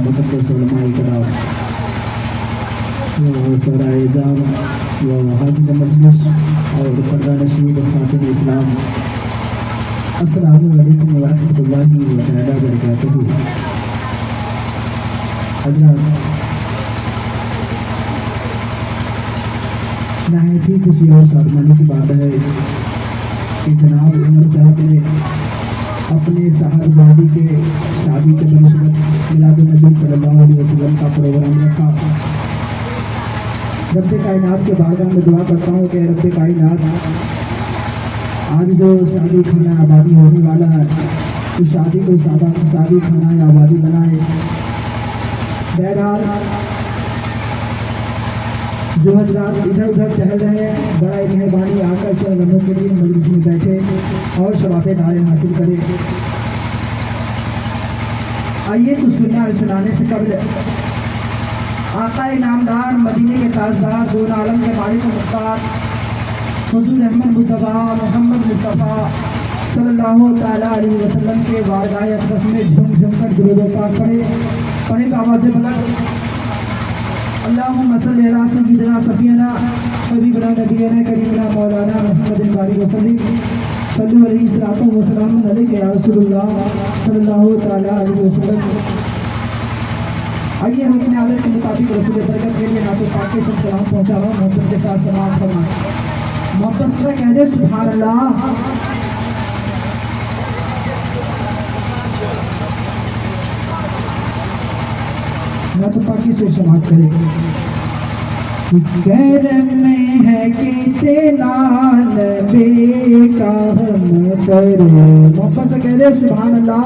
مقدس علماء کرام وعلماء اعظام وحاضرین مجلس اور پردہ نشین و خاتون اسلام، السلام علیکم ورحمۃ اللہ تعالیٰ وبرکاتہ۔ حضرات، نہایت ہی خوشی اور سعادت کی بات ہے کہ جناب عمر صاحب نے اپنے صاحبزادی کے شادی کے بنسبت میلاد النبی صلی اللہ علیہ وسلم کا پروگرام رکھا۔ رب کائنات کے بارگاہ میں دعا کرتا ہوں کہ رب کائنات آج جو شادی خانہ آبادی ہونے والا ہے اس شادی کو شادی خانہ آبادی بنائے۔ بہرحال جو حضرات ادھر ادھر ٹہل رہے ہیں، بڑا مہربانی آ کر چند لمحوں کے لیے مجلس میں بیٹھے اور شباب داریں حاصل کرے۔ آئیے کچھ سنانے سے قبل آقا نامدار، مدینے کے تاجدار، دون عالم کے مالک و مختار حضور احمد مصطفیٰ محمد مصطفیٰ صلی اللہ تعالیٰ علیہ وسلم کے بارگاہ اقدس میں جھم جھم کر درود و پاک پڑھے آواز بلند اللہم صلی علی سیدنا صفینا حبیبنا نبینا کریمنا مولانا محمد بارک وسلم صلی علیہ الصلوۃ والسلام علیک یا رسول اللہ صلی اللہ تعالیٰ علیہ وسلم۔ آئیے ہم اپنے عادت کے مطابق رسول برکت کے لیے نعت پاک کے سلام پہنچا رہا ہوں، محبت کے ساتھ سلام فرمائیں، محبت سے کہہ دے سبحان اللہ۔ نعت پاکی سے سماعت کرے۔ کرم میں ہے کتنا نبی کا ہم پر، محبت سے کہہ دے سبحان اللہ۔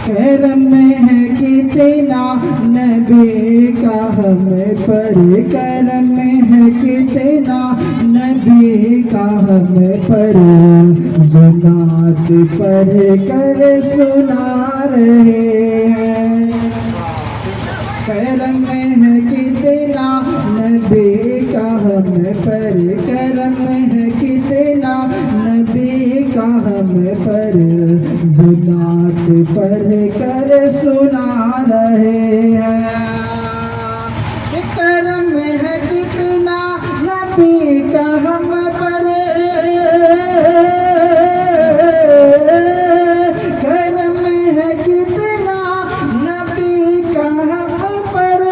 کرم میں ہے کتنا نبی کا ہم پر، کرم میں ہے کتنا نبی کا ہم پر، جو نعت پڑھ کر سنا رہے ہیں۔ کرم میں ہے کتنا نبی کا ہم پر، کرم میں ہے کتنا نبی کا ہم پر، جو نعت پڑھ کر سنا رہے ہیں۔ کرم میں ہے کتنا نبی کا ہم پر، کرم میں ہے کتنا نبی کا ہم پر،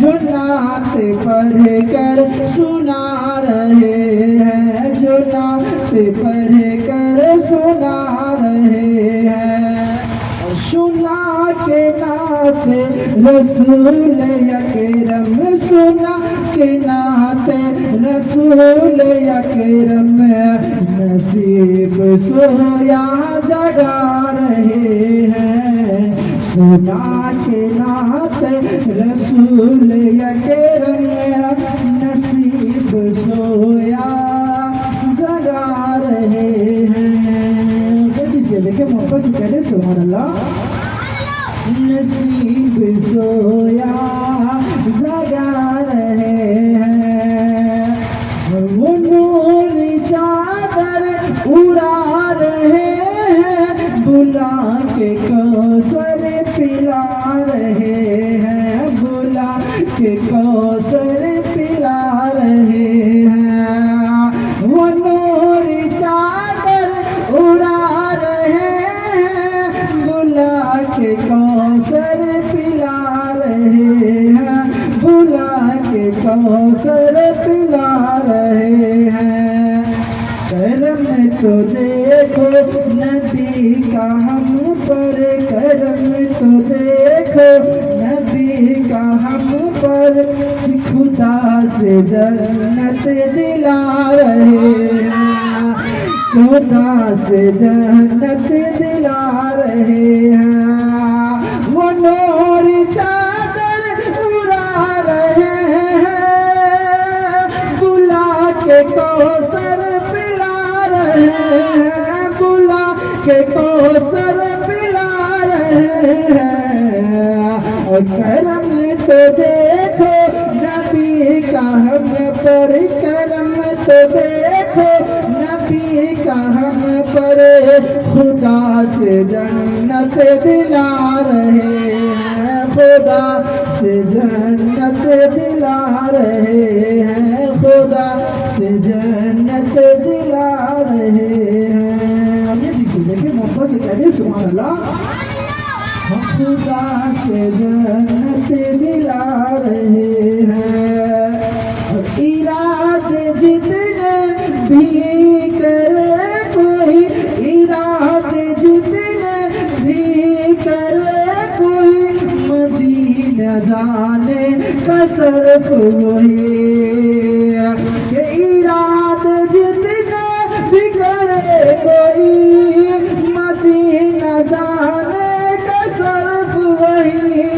جو نعت پڑھ کر سنا رہے ہیں، جو نعت پڑھ کر سنا رہے ہیں۔ سنا کے نعت رسول اکرم، سنا کے نعت رسول اکرم، نصیب سویا جگا رہے ہیں۔ سنا کے نعت رسول اکرم، نصیب سویا جگا رہے ہیں۔ جلدی سے دیکھیں محبت سے کہہ دیں سبحان اللہ۔ نصیب سویا جگا رہے ہیں، وہ نور چادر اڑا رہے ہیں، بلا کے کوثر پلا رہے ہیں، بلا کے کوثر پلا رہے ہیں، وہ نور چادر اڑا رہے ہیں، بلا کے کوثر پلا رہے ہیں، بلا کے کوثر پلا رہے ہیں۔ کرم تو دیکھو نبی کا ہم پر، کرم تو دیکھو نبی کا ہم پر، خدا سے جنت دلا رہے ہیں، خدا سے جنت دلا رہے ہیں، وہ نور چادر اڑا رہے ہیں، بلا کے کوثر پلا رہے ہیں، بلا کے کوثر پلا رہے ہیں۔ اور کرم تو دیکھو نبی کا ہم پر، کرم تو دیکھو نبی کا ہم پر، خدا سے جنت دلا رہے ہیں، خدا سے جنت دلا رہے ہیں، خدا سے جنت دلا رہے ہیں. اب یہ پیچھے دیکھیں محبت سے کہہ سبحان اللہ. ہم خدا سے جنت دلا رہے ہیں، اور ارادے جتنے بھی کرے کوئی، ارادے جتنے بھی کرے کوئی، مدینہ جانے کا صرف وہی ہے کہ ارادے جتنے بھی کرے کوئی، مدینہ جانے کا صرف وہی.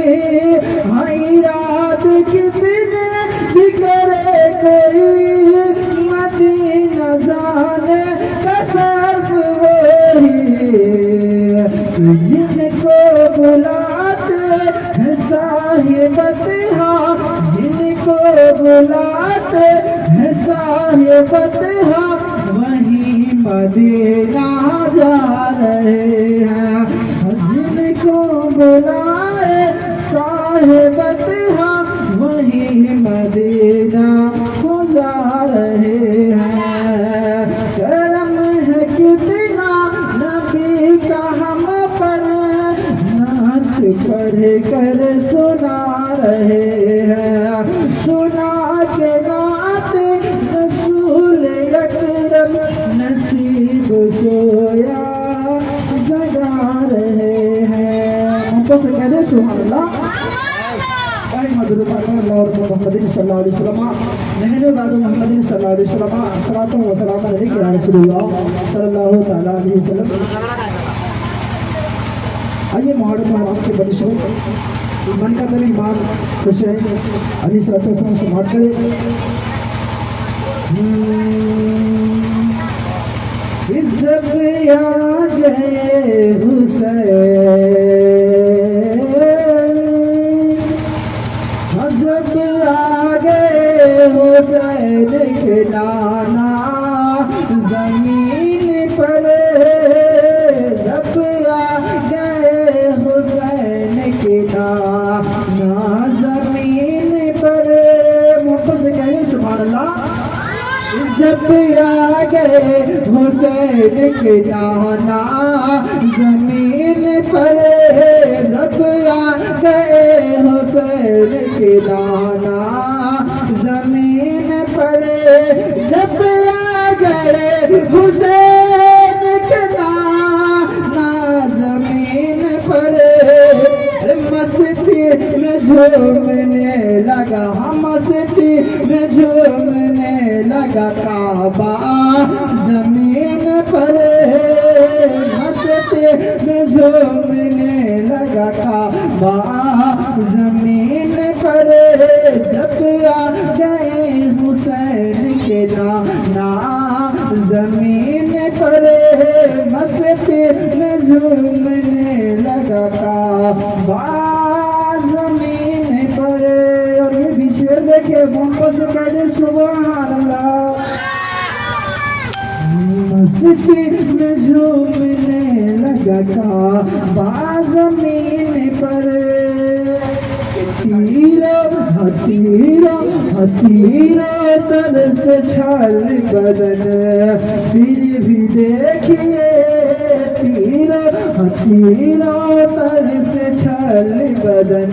ہاں ارادے کتنے بھی کرے کوئی، مدینہ جانے کا صرف وہی. جن کو بلاتے ہیں صاحبت ہاں، جن کو بلاتے ہیں صاحبت ہاں، وہیں مدینہ جا رہے ہیں. جن کو بلائے صاحبت ہاں، وہیں مدینہ جا رہے ہیں. کرم ہے کتنا نبی کا ہم پر، نعت پڑھ کر سنا رہے ہیں. سنا کے نعت رسول اکرم، نصیب سویا جگا رہے ہیں. محبت سے کہہ دیں سبحان اللہ. محمد صلی اللہ علیہ وسلم نحن بعد محمد صلی اللہ علیہ وسلم صلاۃ و سلام علیک یا رسول اللہ صلی اللہ تعالی علیہ وسلم. آئیے محرم محرم کے بڑی شروع من کا دل امام حسین علیہ السلام سے بات کرے. جب آ گئے حسین، جب آ گئے حسین کے نانا زمین پر، جب آ گئے حسین کے نانا زمین پر. محبت سے کہیں سبحان اللہ. جب آ گئے حسین کے نانا زمین پر، جب آ گئے حسین کے نانا زمین پر، جب آ گئے حسین کے نانا زمین پر، مستی میں جھومنے لگا، مستی میں جھومنے لگا کعبہ زمین پر، مستی میں جھومنے لگا کعبہ زمین پر. جب آ گئے حسین کے نانا زمین پر، مستی میں جھومنے لگا کعبہ زمین پر. اور یہ بھی شعر دیکھے محبت سے کہہ سبحان اللہ. مستی میں جھومنے لگا کعبہ زمین پر، ہتھیروں تر سے چھل بدن پھر بھی دیکھیے، ہتھیروں تر سے چھل بدن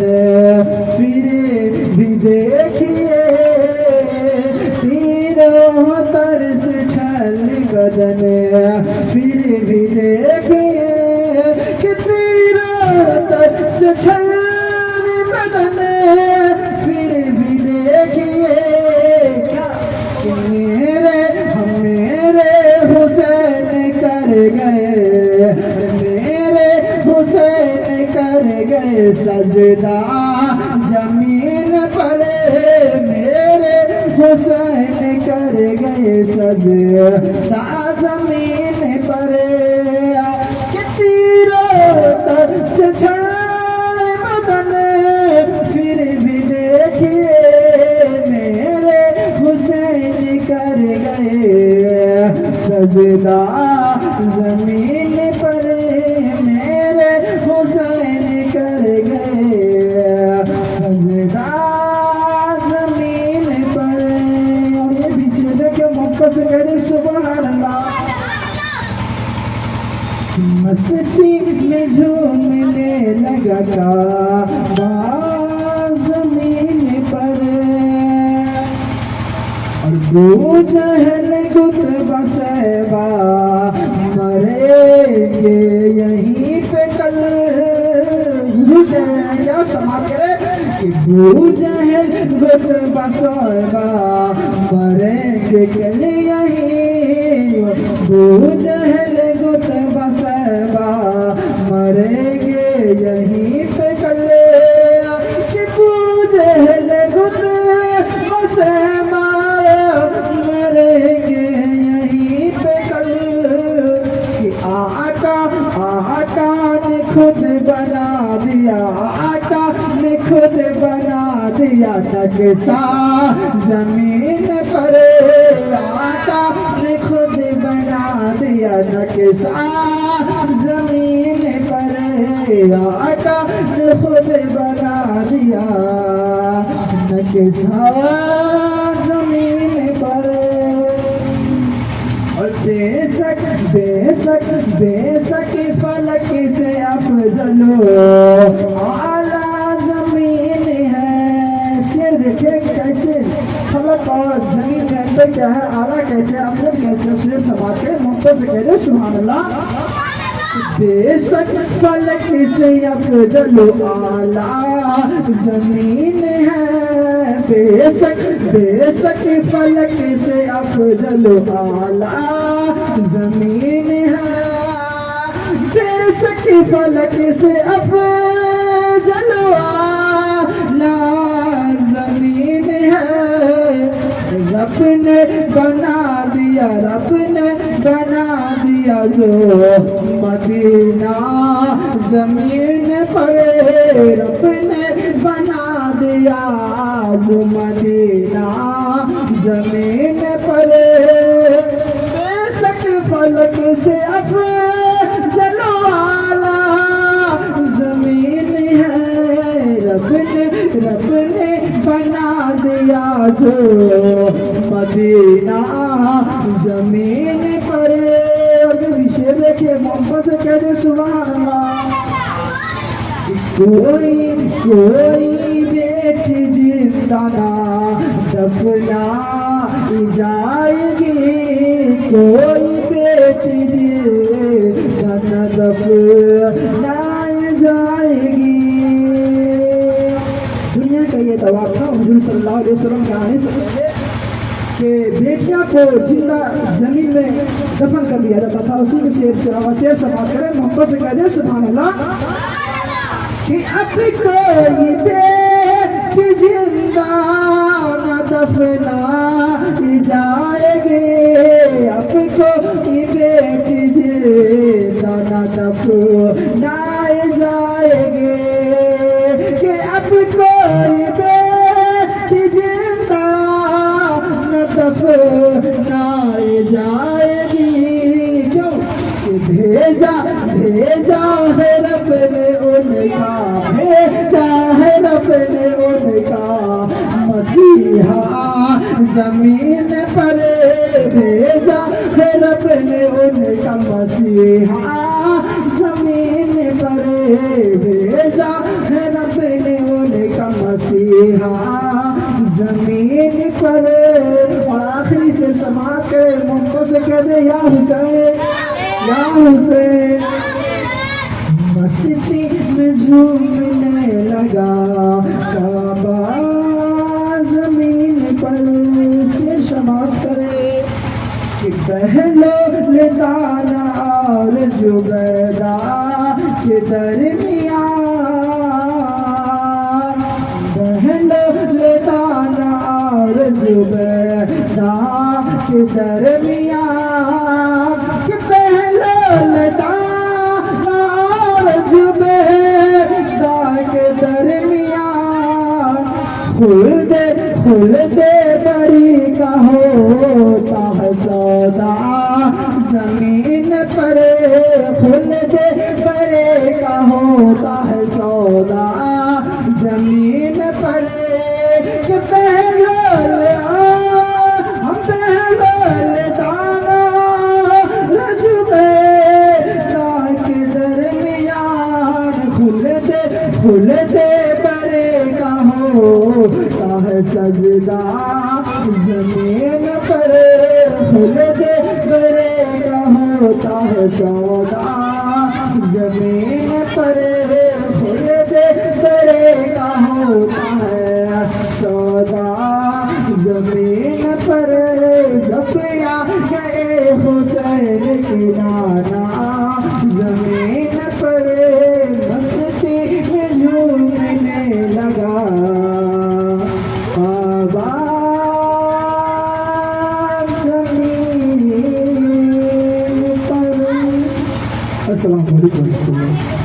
پھر بھی دیکھیے، تیروں تر سے چھل بدن پھر بھی دیکھیے، کہ تیروں تر سے چھل بدن پھر بھی دیکھیے، میرے حسین کر گئے، میرے حسین کر گئے سجدہ زمین پر، میرے حسین کر گئے سجدہ زمین پر. کہ تیروں تر سے چھل بدن پھر بھی دیکھیے، میرے حسین کر گئے سجدہ زمین پر، میرے حسین کر گئے پیدا زمین پر. اور یہ بیچ میں دیکھے محبت سے کہہ دیں سبحان اللہ. مستی میں جھومنے لگا کعبہ زمین پر. اور ابو جہل گتبہ صیبہ مریں گے یہیں پہ کل. کیا سماعت کرے. ابو جہل گتبہ صیبہ مریں گے کل یہیں. ابو جہل گتبہ صیبہ مریں گے یہیں پہ کل. ابو جہل گتبہ صیبہ مریں گے یہیں پہ کل. کہ آقا نے خود بنا دیا, آقا نے خود بنا دیا نقشہ زمین پر. آقا نے خود بنا دیا نقشہ زمین پر. آقا نے خود بنا دیا نقشہ زمین پر. اور بے شک فلک سے افضل اعلیٰ زمین ہے. شعر دیکھیں کیسے فلک اور زمین کے اندر کیا ہے, اعلیٰ کیسے, افضل کیسے. شعر سماعت کے محبت سے کہہ دیں سبحان اللہ. بے شک فلک سے افضل اعلیٰ زمین ہے. بے شک فلک سے افضل اعلیٰ زمین ہے. بے شک فلک سے افضل اعلیٰ زمین ہے. رب نے بنا دیا, رب نے بنا دیا جو مدینہ زمین پر. رب نے بنا دیا جو مدینہ زمین پر. بے شک فلک سے افضل اعلیٰ زمین ہے. رب نے بنا دیا جو مدینہ زمین پر. اور یہ شعر دیکھیے محبت سے کہہ دیں سبحان اللہ. کوئی بیٹی زندہ نہ دفنائی جائے گی. کوئی بیٹی زندہ نہ دفنائی جائے گی. دنیا کا یہ دعویٰ تھا حضور صلی اللہ علیہ وسلم کے آنے سے پہلے کہ بیٹیاں کو زندہ زمین میں دفن کر دیا جاتا تھا. اسی کے شعر سماعت کریں محبت سے کہہ دیں سبحان اللہ. کہ اب کوئی بیٹی زندہ نہ دفنائی جائے گی. اب کوئی بیٹی زندہ نہ دفنائی جائے گی. کہ اب کوئی بیٹی زندہ نہ دفنائی جائے گی. کیوں کہ بھیجا ہے رب نے ان کا, بھیجا ہے رب نے ان کا مسیحا زمین پر. بھیجا ہے رب نے ان کا مسیحا زمین پر. بھیجا ہے رب نے ان کا مسیحا زمین پر. اور آخری سے سماعت کے محبت سے کہہ دے یا حسین یا حسین. مستی میں جھومنے لگا کعبہ زمین پر. سے سماعت کرے کہ پہلو لدانا اور زبیدہ کے درمیان. پہلو لدانا اور زبیدہ کے درمیان. کہ پہلو لدانا اور زبیدہ کے درمیان. خلد بری کا ہوتا ہے سودا زمین پر. خلد بری کا ہوتا ہے سودا زمین پر. ہوتا ہے سجدہ زمین پر خلد برے کا ہوتا ہے سودا زمین پر خلد برے کا ہوتا ہے سودا زمین پر زفیا گئے حسین کی نانا زمین پر مستی میں جھومنے لگا آباد زمین پر. السلام علیکم ورحمۃ اللہ.